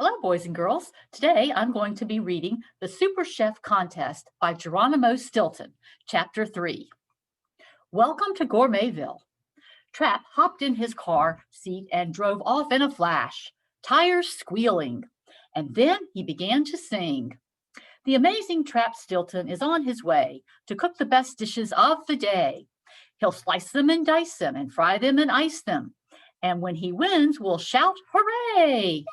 Hello, boys and girls. Today I'm going to be reading The Super Chef Contest by Geronimo Stilton, Chapter 3. Welcome to Gourmetville. Trap hopped in his car seat and drove off in a flash, tires squealing. And then he began to sing. The amazing Trap Stilton is on his way to cook the best dishes of the day. He'll slice them and dice them and fry them and ice them. And when he wins, we'll shout, "Hooray!"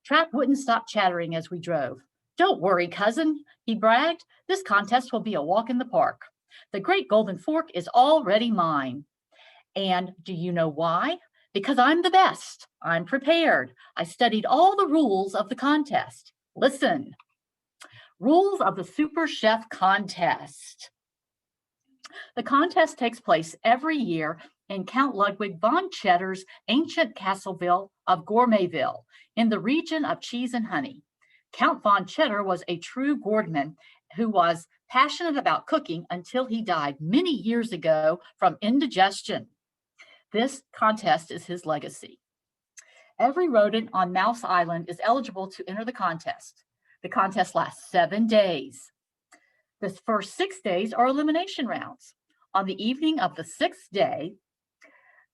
Trap wouldn't stop chattering as we drove. "Don't worry, cousin," he bragged. "This contest will be a walk in the park. The great golden fork is already mine. And do you know why? Because I'm the best. I'm prepared. I studied all the rules of the contest. Listen. Rules of the Super Chef Contest. The contest takes place every year in Count Ludwig von Cheddar's ancient castleville of Gourmetville in the region of cheese and honey. Count von Cheddar was a true gourmand who was passionate about cooking until he died many years ago from indigestion. This contest is his legacy. Every rodent on Mouse Island is eligible to enter the contest. The contest lasts 7 days. The first 6 days are elimination rounds. On the evening of the 6th day,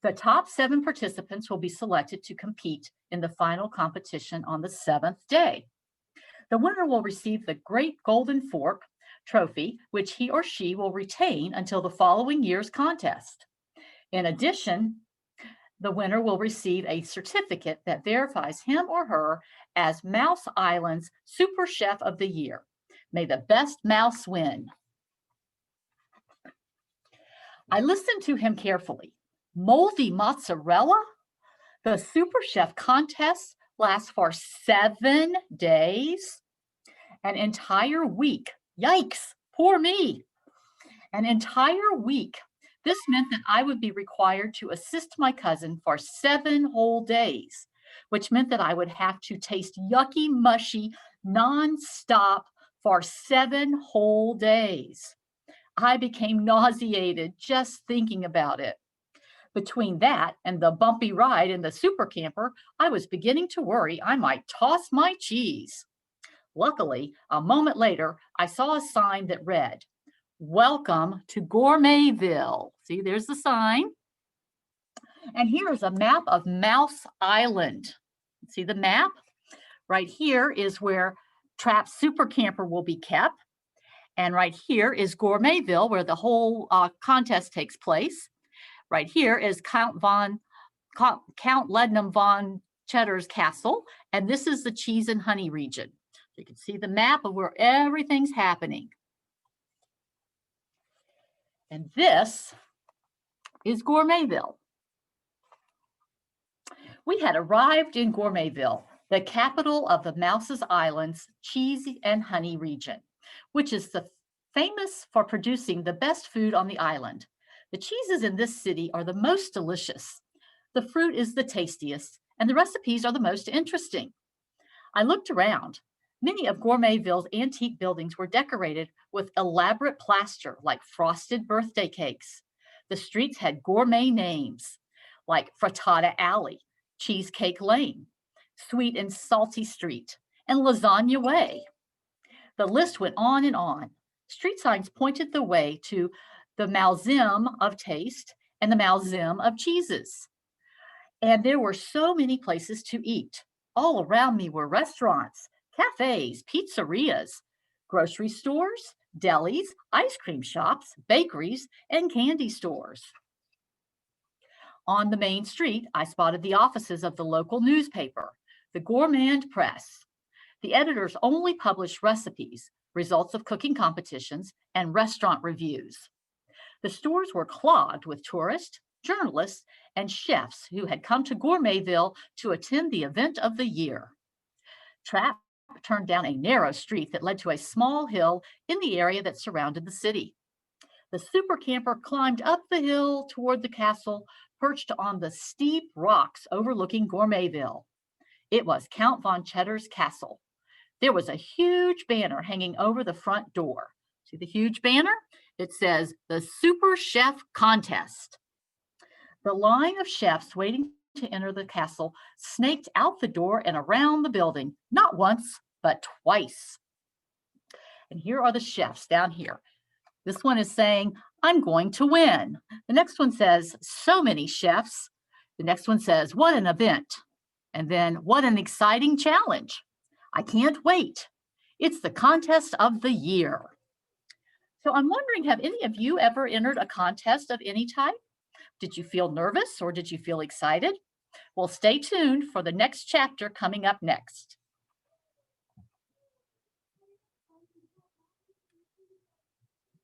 the top 7 participants will be selected to compete in the final competition on the 7th day. The winner will receive the Great Golden Fork trophy, which he or she will retain until the following year's contest. In addition, the winner will receive a certificate that verifies him or her as Mouse Island's Super Chef of the Year. May the best mouse win. I listened to him carefully. Moldy mozzarella? The Super Chef contest lasts for 7 days? An entire week. Yikes, poor me. An entire week. This meant that I would be required to assist my cousin for 7 whole days, which meant that I would have to taste yucky, mushy, nonstop for 7 whole days. I became nauseated just thinking about it. Between that and the bumpy ride in the super camper, I was beginning to worry I might toss my cheese. Luckily, a moment later, I saw a sign that read, "Welcome to Gourmetville." See, there's the sign. And here is a map of Mouse Island. See the map? Right here is where Trap's super camper will be kept. And right here is Gourmetville, where the whole contest takes place. Right here is Count Ludwig von Cheddar's castle. And this is the cheese and honey region. You can see the map of where everything's happening. And this is Gourmetville. We had arrived in Gourmetville, the capital of the Mouse's Island's cheese and honey region, which is famous for producing the best food on the island. The cheeses in this city are the most delicious. The fruit is the tastiest, and the recipes are the most interesting. I looked around. Many of Gourmetville's antique buildings were decorated with elaborate plaster like frosted birthday cakes. The streets had gourmet names like Frittata Alley, Cheesecake Lane, Sweet and Salty Street, and Lasagna Way. The list went on and on. Street signs pointed the way to the Museum of Taste and the Museum of Cheeses. And there were so many places to eat. All around me were restaurants, cafes, pizzerias, grocery stores, delis, ice cream shops, bakeries, and candy stores. On the main street, I spotted the offices of the local newspaper, the Gourmand Press. The editors only published recipes, results of cooking competitions, and restaurant reviews. The stores were clogged with tourists, journalists, and chefs who had come to Gourmetville to attend the event of the year. Trap turned down a narrow street that led to a small hill in the area that surrounded the city. The super camper climbed up the hill toward the castle, perched on the steep rocks overlooking Gourmetville. It was Count von Cheddar's castle. There was a huge banner hanging over the front door. See the huge banner? It says, "The Super Chef Contest." The line of chefs waiting to enter the castle snaked out the door and around the building, not once, but twice. And here are the chefs down here. This one is saying, I'm going to win. The next one says, so many chefs. The next one says, what an event. And then, what an exciting challenge. I can't wait. It's the contest of the year. So I'm wondering, have any of you ever entered a contest of any type? Did you feel nervous or did you feel excited? Well, stay tuned for the next chapter coming up next.